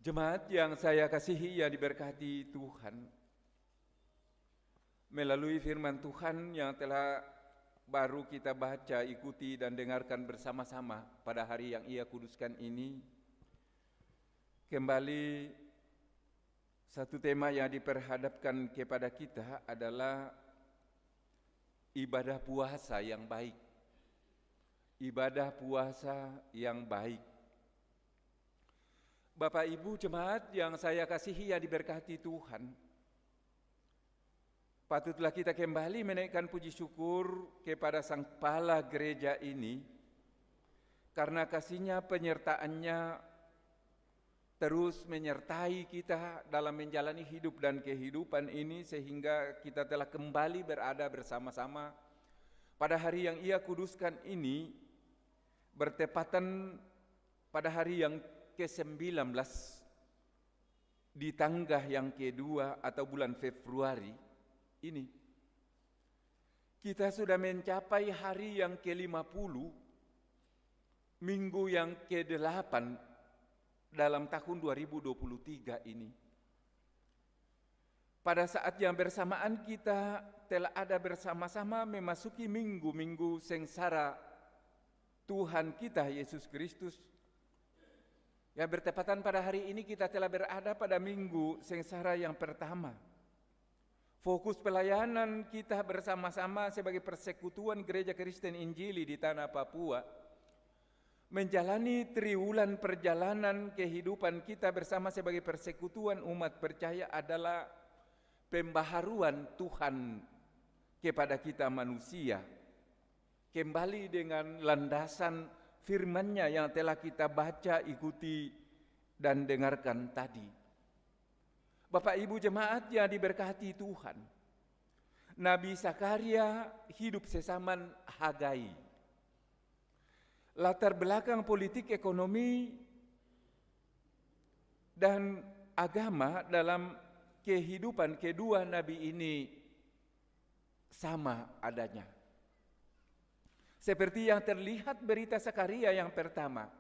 Jemaat yang saya kasihi, yang diberkati Tuhan, melalui firman Tuhan yang telah baru kita baca, ikuti dan dengarkan bersama-sama pada hari yang Ia kuduskan ini, kembali satu tema yang diperhadapkan kepada kita adalah ibadah puasa yang baik. Ibadah puasa yang baik. Bapak Ibu jemaat yang saya kasihi, yang diberkati Tuhan, patutlah kita kembali menaikkan puji syukur kepada Sang Kepala gereja ini, karena kasih-Nya, penyertaan-Nya terus menyertai kita dalam menjalani hidup dan kehidupan ini, sehingga kita telah kembali berada bersama-sama pada hari yang Ia kuduskan ini, bertepatan pada hari yang ke-19 di tanggal yang kedua atau bulan Februari ini. Kita sudah mencapai hari yang ke-50, minggu yang ke-8 dalam tahun 2023 ini. Pada saat yang bersamaan kita telah ada bersama-sama memasuki minggu-minggu sengsara Tuhan kita Yesus Kristus. Yang bertepatan pada hari ini kita telah berada pada minggu sengsara yang pertama. Fokus pelayanan kita bersama-sama sebagai persekutuan Gereja Kristen Injili di tanah Papua, menjalani triwulan perjalanan kehidupan kita bersama sebagai persekutuan umat percaya adalah pembaharuan Tuhan kepada kita manusia, kembali dengan landasan firman-Nya yang telah kita baca, ikuti, dan dengarkan tadi. Bapak Ibu jemaat yang diberkati Tuhan, Nabi Zakaria hidup sesaman Hagai. Latar belakang politik, ekonomi, dan agama dalam kehidupan kedua nabi ini sama adanya. Seperti yang terlihat berita Zakaria yang pertama,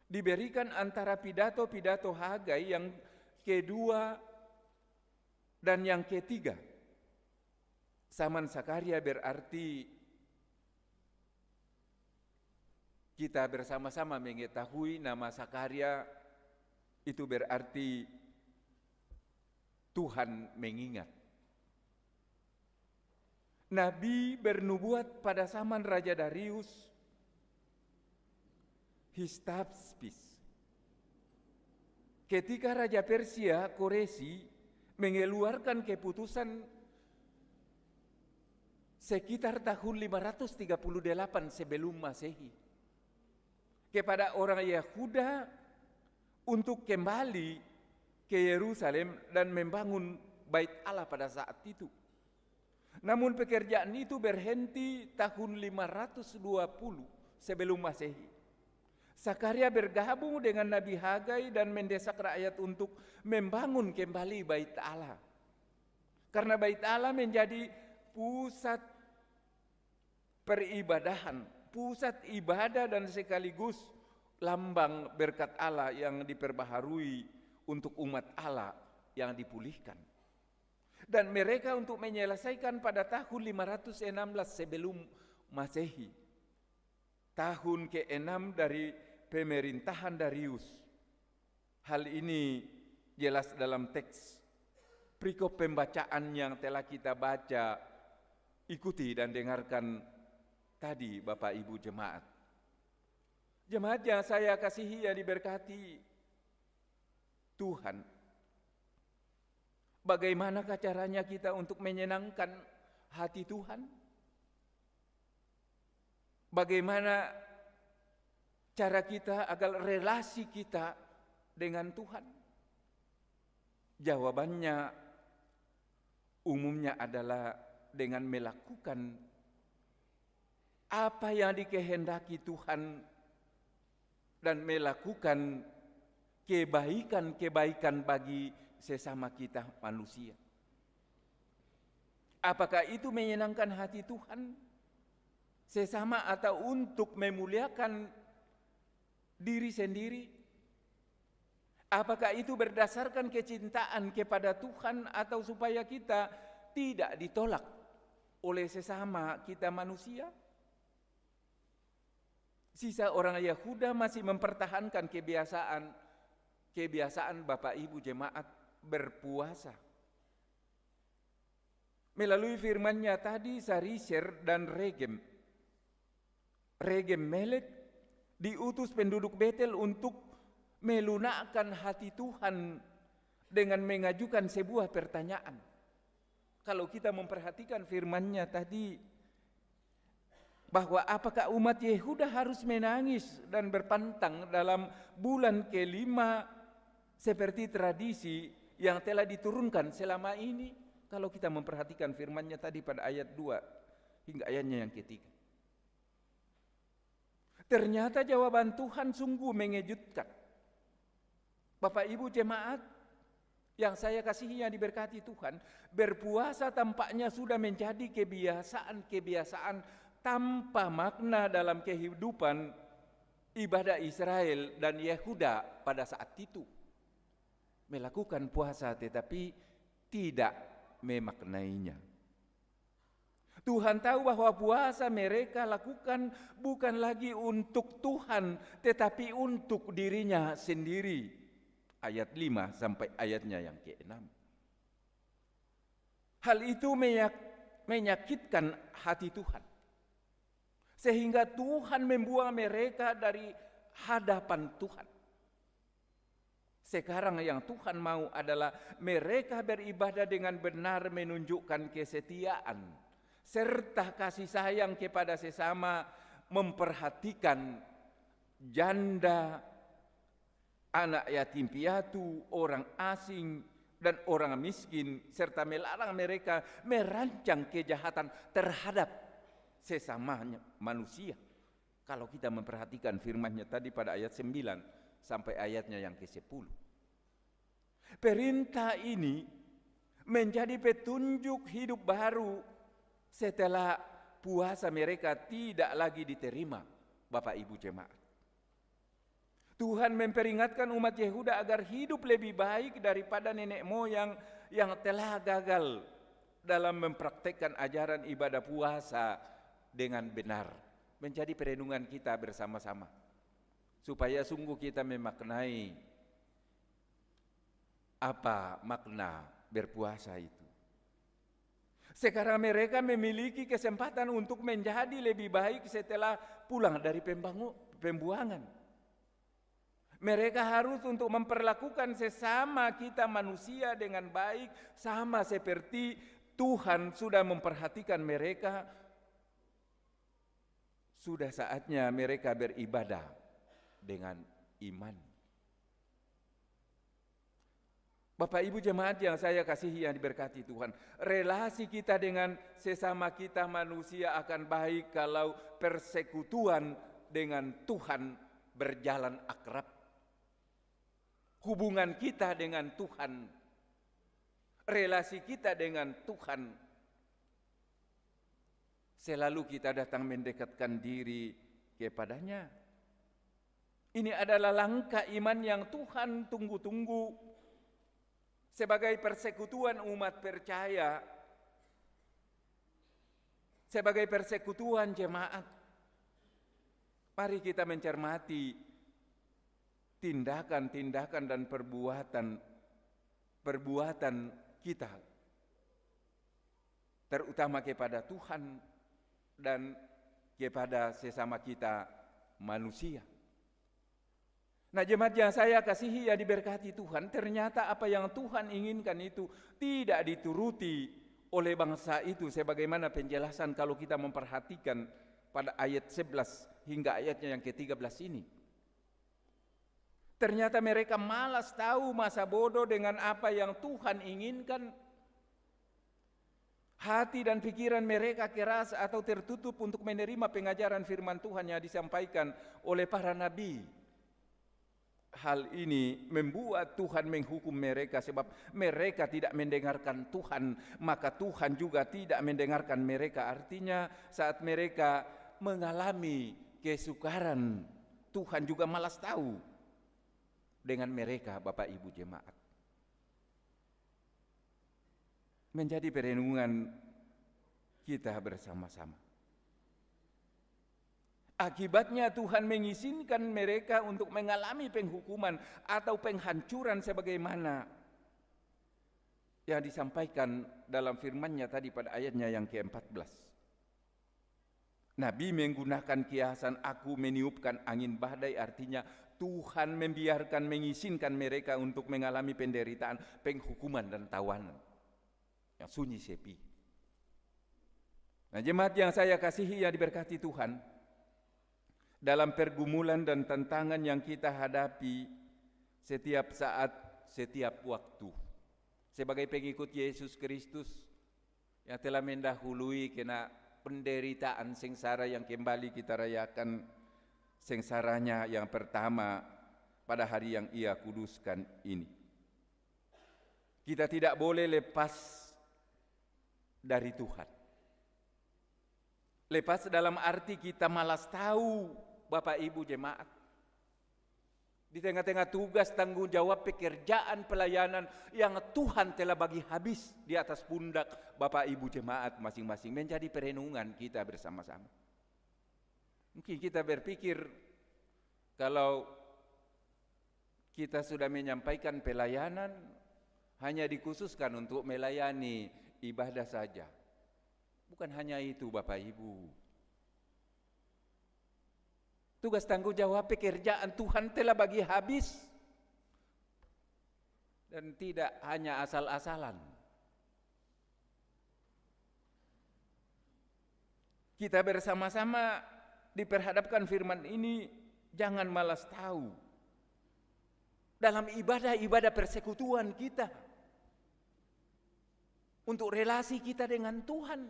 diberikan antara pidato-pidato Hagai yang kedua dan yang ketiga. Zaman Zakaria berarti kita bersama-sama mengetahui nama Zakaria itu berarti Tuhan mengingat. Nabi bernubuat pada zaman Raja Darius Hystaspes. Ketika Raja Persia Koresi mengeluarkan keputusan sekitar tahun 538 sebelum Masehi kepada orang Yahuda untuk kembali ke Yerusalem dan membangun Bait Allah pada saat itu. Namun pekerjaan itu berhenti tahun 520 sebelum Masehi. Zakaria bergabung dengan Nabi Hagai dan mendesak rakyat untuk membangun kembali Bait Allah. Karena Bait Allah menjadi pusat peribadahan, pusat ibadah dan sekaligus lambang berkat Allah yang diperbaharui untuk umat Allah yang dipulihkan. Dan mereka untuk menyelesaikan pada tahun 516 sebelum Masehi, tahun ke-6 dari pemerintahan Darius. Hal ini jelas dalam teks perikop pembacaan yang telah kita baca, ikuti dan dengarkan tadi Bapak Ibu jemaat. Jemaat yang saya kasihi, yang diberkati Tuhan, bagaimanakah caranya kita untuk menyenangkan hati Tuhan? Bagaimana cara kita agar relasi kita dengan Tuhan? Jawabannya umumnya adalah dengan melakukan apa yang dikehendaki Tuhan dan melakukan kebaikan-kebaikan bagi sesama kita manusia. Apakah itu menyenangkan hati Tuhan sesama atau untuk memuliakan diri sendiri? Apakah itu berdasarkan kecintaan kepada Tuhan atau supaya kita tidak ditolak oleh sesama kita manusia? Sisa orang Yahuda masih mempertahankan kebiasaan Bapak Ibu jemaat berpuasa. Melalui firman-Nya tadi, Sarisher dan Regem Melek diutus penduduk Betel untuk melunakkan hati Tuhan dengan mengajukan sebuah pertanyaan. Kalau kita memperhatikan firman-Nya tadi, bahwa apakah umat Yehuda harus menangis dan berpantang dalam bulan kelima seperti tradisi yang telah diturunkan selama ini? Kalau kita memperhatikan firman-Nya tadi pada ayat 2 hingga ayatnya yang ketiga. Ternyata jawaban Tuhan sungguh mengejutkan. Bapak Ibu jemaat yang saya kasihi yang diberkati Tuhan, berpuasa tampaknya sudah menjadi kebiasaan tanpa makna dalam kehidupan ibadah Israel dan Yehuda pada saat itu. Melakukan puasa tetapi tidak memaknainya. Tuhan tahu bahwa puasa mereka lakukan bukan lagi untuk Tuhan, tetapi untuk dirinya sendiri. Ayat 5 sampai ayatnya yang ke-6. Hal itu menyakitkan hati Tuhan. Sehingga Tuhan membuang mereka dari hadapan Tuhan. Sekarang yang Tuhan mau adalah mereka beribadah dengan benar, menunjukkan kesetiaan serta kasih sayang kepada sesama, memperhatikan janda, anak yatim piatu, orang asing dan orang miskin, serta melarang mereka merancang kejahatan terhadap sesamanya manusia. Kalau kita memperhatikan firman-Nya tadi pada ayat 9 sampai ayatnya yang ke-10. Perintah ini menjadi petunjuk hidup baru setelah puasa mereka tidak lagi diterima, Bapak Ibu jemaat. Tuhan memperingatkan umat Yehuda agar hidup lebih baik daripada nenek moyang yang telah gagal dalam mempraktekkan ajaran ibadah puasa dengan benar. Menjadi perenungan kita bersama-sama, supaya sungguh kita memaknai apa makna berpuasa itu. Sekarang mereka memiliki kesempatan untuk menjadi lebih baik setelah pulang dari pembuangan. Mereka harus untuk memperlakukan sesama kita manusia dengan baik, sama seperti Tuhan sudah memperhatikan mereka. Sudah saatnya mereka beribadah dengan iman. Bapak Ibu jemaat yang saya kasihi yang diberkati Tuhan, relasi kita dengan sesama kita manusia akan baik kalau persekutuan dengan Tuhan berjalan akrab. Hubungan kita dengan Tuhan, relasi kita dengan Tuhan, selalu kita datang mendekatkan diri kepadanya. Ini adalah langkah iman yang Tuhan tunggu-tunggu sebagai persekutuan umat percaya, sebagai persekutuan jemaat. Mari kita mencermati tindakan-tindakan dan perbuatan kita, terutama kepada Tuhan dan kepada sesama kita manusia. Nah, jemaat yang saya kasihi yang diberkati Tuhan, ternyata apa yang Tuhan inginkan itu tidak dituruti oleh bangsa itu, sebagaimana penjelasan kalau kita memperhatikan pada ayat 11 hingga ayatnya yang ke-13 ini. Ternyata mereka malas tahu masa bodoh dengan apa yang Tuhan inginkan. Hati dan pikiran mereka keras atau tertutup untuk menerima pengajaran firman Tuhan yang disampaikan oleh para nabi. Hal ini membuat Tuhan menghukum mereka sebab mereka tidak mendengarkan Tuhan, maka Tuhan juga tidak mendengarkan mereka. Artinya saat mereka mengalami kesukaran, Tuhan juga malas tahu. dengan mereka, Bapak Ibu jemaat. Menjadi perenungan kita bersama-sama. Akibatnya Tuhan mengizinkan mereka untuk mengalami penghukuman atau penghancuran sebagaimana yang disampaikan dalam firman-Nya tadi pada ayatnya yang ke-14. Nabi menggunakan kiasan aku meniupkan angin badai, artinya Tuhan membiarkan, mengizinkan mereka untuk mengalami penderitaan, penghukuman dan tawanan yang sunyi sepi. Nah, jemaat yang saya kasihi yang diberkati Tuhan, dalam pergumulan dan tantangan yang kita hadapi setiap saat, setiap waktu, sebagai pengikut Yesus Kristus yang telah mendahului kena penderitaan sengsara yang kembali kita rayakan sengsaranya yang pertama pada hari yang Ia kuduskan ini. Kita tidak boleh lepas dari Tuhan. Lepas dalam arti kita malas tahu, Bapak Ibu jemaat. Di tengah-tengah tugas, tanggung jawab, pekerjaan, pelayanan yang Tuhan telah bagi habis di atas pundak Bapak Ibu jemaat masing-masing, menjadi perenungan kita bersama-sama. Mungkin kita berpikir kalau kita sudah menyampaikan pelayanan hanya dikhususkan untuk melayani ibadah saja. Bukan hanya itu, Bapak Ibu. Tugas tanggung jawab pekerjaan Tuhan telah bagi habis. Dan tidak hanya asal-asalan. Kita bersama-sama diperhadapkan firman ini, jangan malas tahu. Dalam ibadah-ibadah persekutuan kita. Untuk relasi kita dengan Tuhan.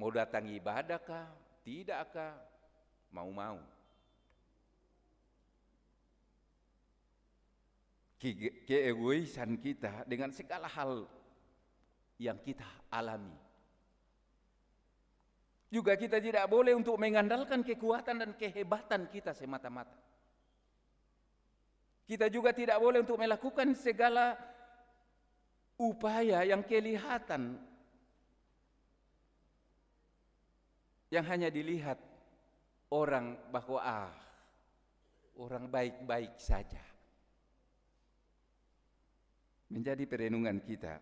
Mau datang ibadahkah? Tidakkah? Mau-mau. Keegoisan kita dengan segala hal yang kita alami. Juga kita tidak boleh untuk mengandalkan kekuatan dan kehebatan kita semata-mata. Kita juga tidak boleh untuk melakukan segala upaya yang kelihatan, yang hanya dilihat orang bahwa orang baik-baik saja. Menjadi perenungan kita,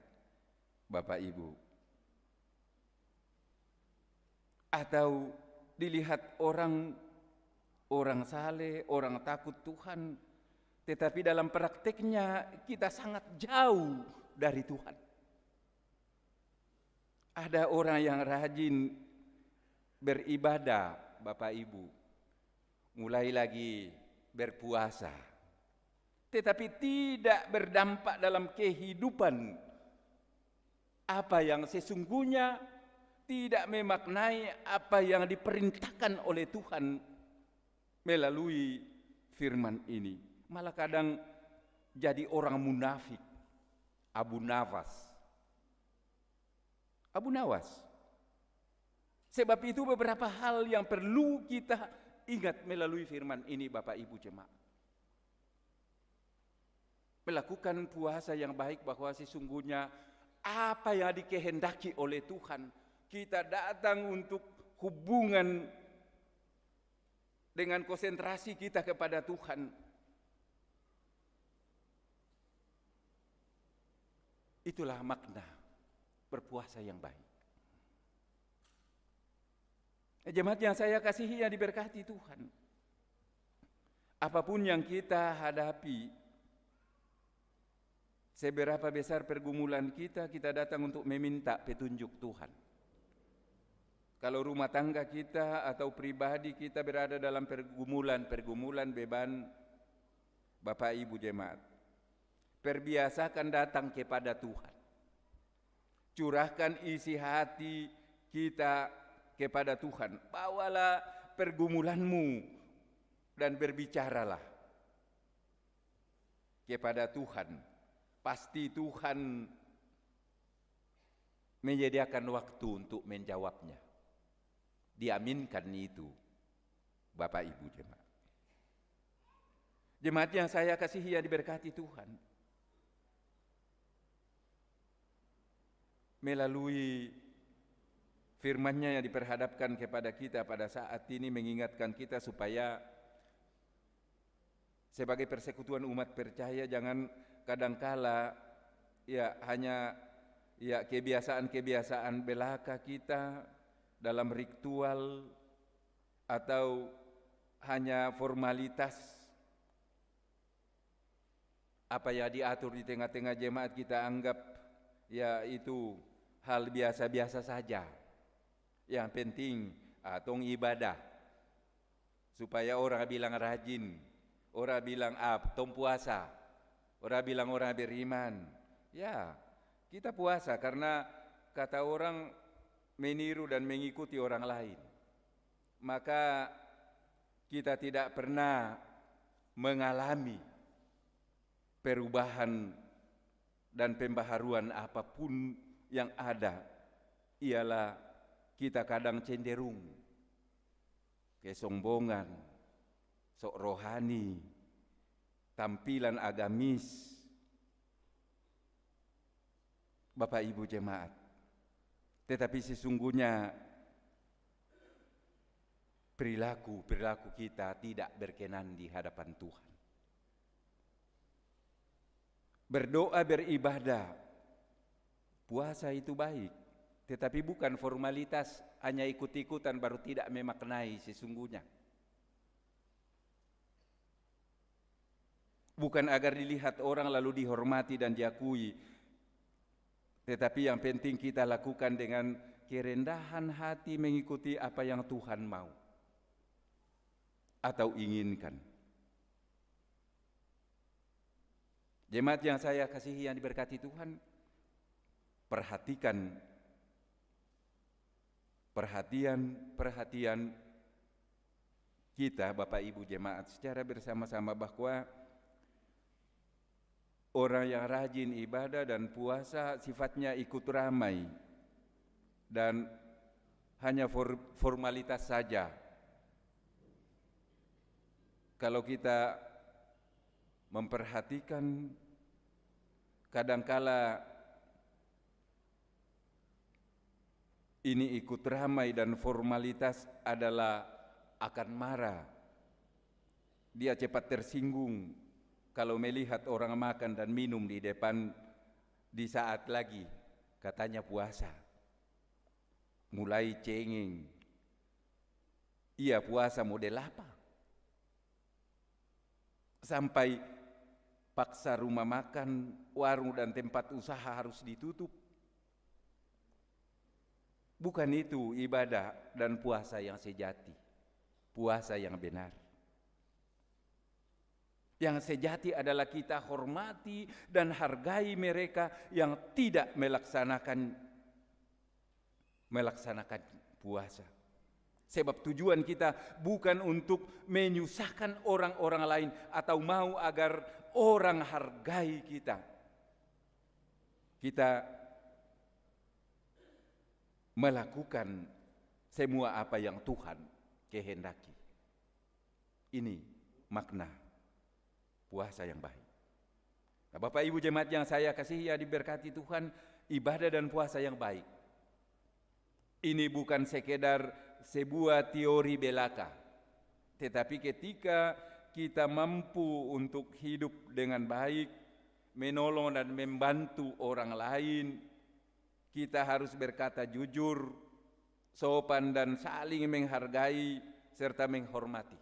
Bapak Ibu. Atau dilihat orang saleh, orang takut Tuhan, tetapi dalam prakteknya kita sangat jauh dari Tuhan. Ada orang yang rajin beribadah, Bapak Ibu, mulai lagi berpuasa, tetapi tidak berdampak dalam kehidupan apa yang sesungguhnya, tidak memaknai apa yang diperintahkan oleh Tuhan melalui firman ini. Malah kadang jadi orang munafik, Abu Nawas. Sebab itu beberapa hal yang perlu kita ingat melalui firman ini, Bapak Ibu jemaat. Melakukan puasa yang baik, bahwa sesungguhnya apa yang dikehendaki oleh Tuhan, kita datang untuk hubungan dengan konsentrasi kita kepada Tuhan. Itulah makna berpuasa yang baik. Jemaat yang saya kasihi yang diberkati Tuhan, apapun yang kita hadapi, seberapa besar pergumulan kita datang untuk meminta petunjuk Tuhan. Kalau rumah tangga kita atau pribadi kita berada dalam pergumulan beban, Bapak Ibu jemaat, perbiasakan datang kepada Tuhan. Curahkan isi hati kita kepada Tuhan. Bawalah pergumulanmu dan berbicaralah kepada Tuhan. Pasti Tuhan menyediakan waktu untuk menjawabnya. Diaminkan itu, Bapak Ibu jemaat. Jemaat yang saya kasihi yang diberkati Tuhan, melalui firman-Nya yang diperhadapkan kepada kita pada saat ini mengingatkan kita supaya sebagai persekutuan umat percaya jangan kadangkala ya hanya ya kebiasaan-kebiasaan belaka kita dalam ritual atau hanya formalitas apa ya diatur di tengah-tengah jemaat kita anggap ya itu hal biasa-biasa saja. Yang penting tong ibadah supaya orang bilang rajin, orang bilang tong puasa, orang bilang orang beriman. Ya, kita puasa karena kata orang meniru dan mengikuti orang lain. Maka kita tidak pernah mengalami perubahan dan pembaharuan apapun yang ada, ialah kita kadang cenderung kesombongan, sok rohani, tampilan agamis. Bapak Ibu jemaat, tetapi sesungguhnya perilaku kita tidak berkenan di hadapan Tuhan. Berdoa, beribadah, puasa itu baik, tetapi bukan formalitas hanya ikut-ikutan baru tidak memaknai sesungguhnya. Bukan agar dilihat orang lalu dihormati dan diakui, tetapi yang penting kita lakukan dengan kerendahan hati mengikuti apa yang Tuhan mau atau inginkan. Jemaat yang saya kasihi yang diberkati Tuhan, perhatian kita Bapak Ibu jemaat secara bersama-sama bahwa orang yang rajin ibadah dan puasa sifatnya ikut ramai dan hanya formalitas saja. Kalau kita memperhatikan kadangkala ini ikut ramai dan formalitas adalah akan marah. Dia cepat tersinggung kalau melihat orang makan dan minum di depan di saat lagi katanya puasa. Mulai cengeng. Iya puasa model apa? Sampai paksa rumah makan, warung dan tempat usaha harus ditutup. Bukan itu ibadah dan puasa yang sejati, puasa yang benar. Yang sejati adalah kita hormati dan hargai mereka yang tidak melaksanakan puasa. Sebab tujuan kita bukan untuk menyusahkan orang-orang lain atau mau agar orang hargai kita. Kita melakukan semua apa yang Tuhan kehendaki. Ini makna puasa yang baik. Nah, Bapak Ibu jemaat yang saya kasihi ya diberkati Tuhan, ibadah dan puasa yang baik ini bukan sekedar sebuah teori belaka, tetapi ketika kita mampu untuk hidup dengan baik, menolong dan membantu orang lain, kita harus berkata jujur, sopan dan saling menghargai serta menghormati.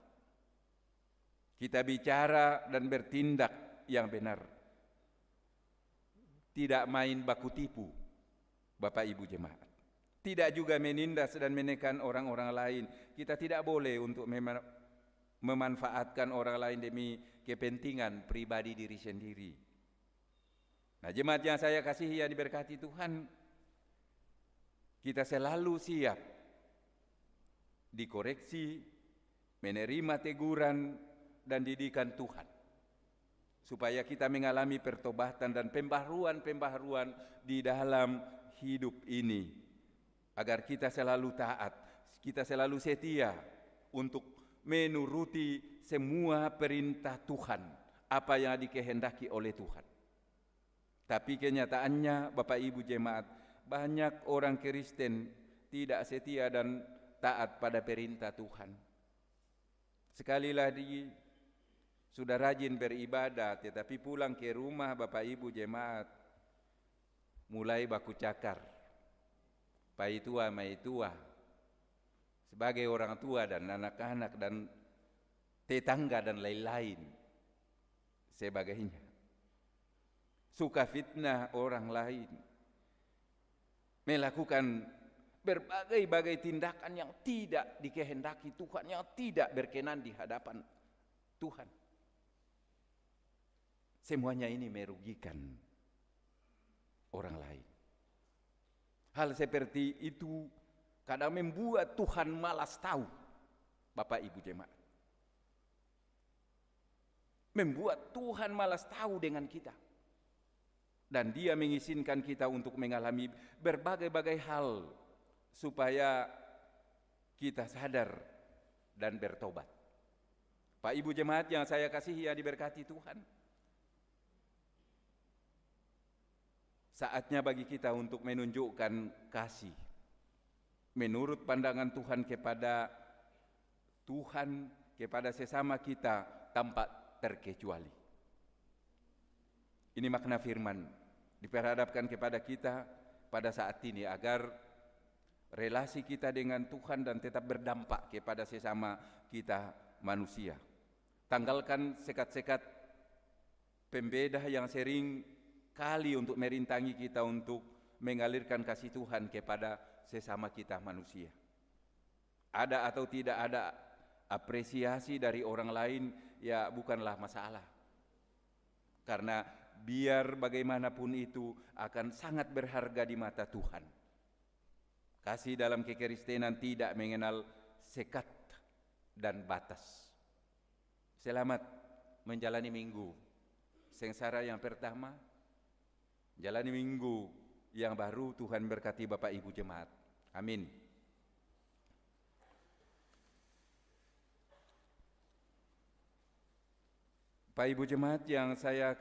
Kita bicara dan bertindak yang benar. Tidak main baku tipu, Bapak Ibu jemaat. Tidak juga menindas dan menekan orang-orang lain. Kita tidak boleh untuk memanfaatkan orang lain demi kepentingan pribadi diri sendiri. Nah, jemaat yang saya kasihi yang diberkati Tuhan, kita selalu siap dikoreksi, menerima teguran dan didikan Tuhan, supaya kita mengalami pertobatan dan pembaharuan di dalam hidup ini, agar kita selalu taat, kita selalu setia untuk menuruti semua perintah Tuhan, apa yang dikehendaki oleh Tuhan. Tapi kenyataannya Bapak Ibu jemaat, banyak orang Kristen tidak setia dan taat pada perintah Tuhan. Sekali lagi sudah rajin beribadah, tetapi pulang ke rumah Bapak Ibu jemaat mulai baku cakar, pai tua mai tua, sebagai orang tua dan anak-anak dan tetangga dan lain-lain sebagainya. Suka fitnah orang lain, melakukan berbagai-bagai tindakan yang tidak dikehendaki Tuhan, yang tidak berkenan di hadapan Tuhan. Semuanya ini merugikan orang lain. Hal seperti itu kadang membuat Tuhan malas tahu, Bapak Ibu jemaat. Membuat Tuhan malas tahu dengan kita. Dan Dia mengizinkan kita untuk mengalami berbagai-bagai hal supaya kita sadar dan bertobat. Pak Ibu jemaat yang saya kasihi, ya diberkati Tuhan. Saatnya bagi kita untuk menunjukkan kasih menurut pandangan Tuhan kepada sesama kita tanpa terkecuali. Ini makna firman diperhadapkan kepada kita pada saat ini agar relasi kita dengan Tuhan dan tetap berdampak kepada sesama kita manusia. Tanggalkan sekat-sekat pembeda yang sering kali untuk merintangi kita untuk mengalirkan kasih Tuhan kepada sesama kita manusia. Ada atau tidak ada apresiasi dari orang lain, ya bukanlah masalah. Karena biar bagaimanapun itu akan sangat berharga di mata Tuhan. Kasih dalam kekristenan tidak mengenal sekat dan batas. Selamat menjalani minggu sengsara yang pertama, jalani minggu yang baru. Tuhan berkati Bapak Ibu jemaat. Amin. Bapak Ibu jemaat yang saya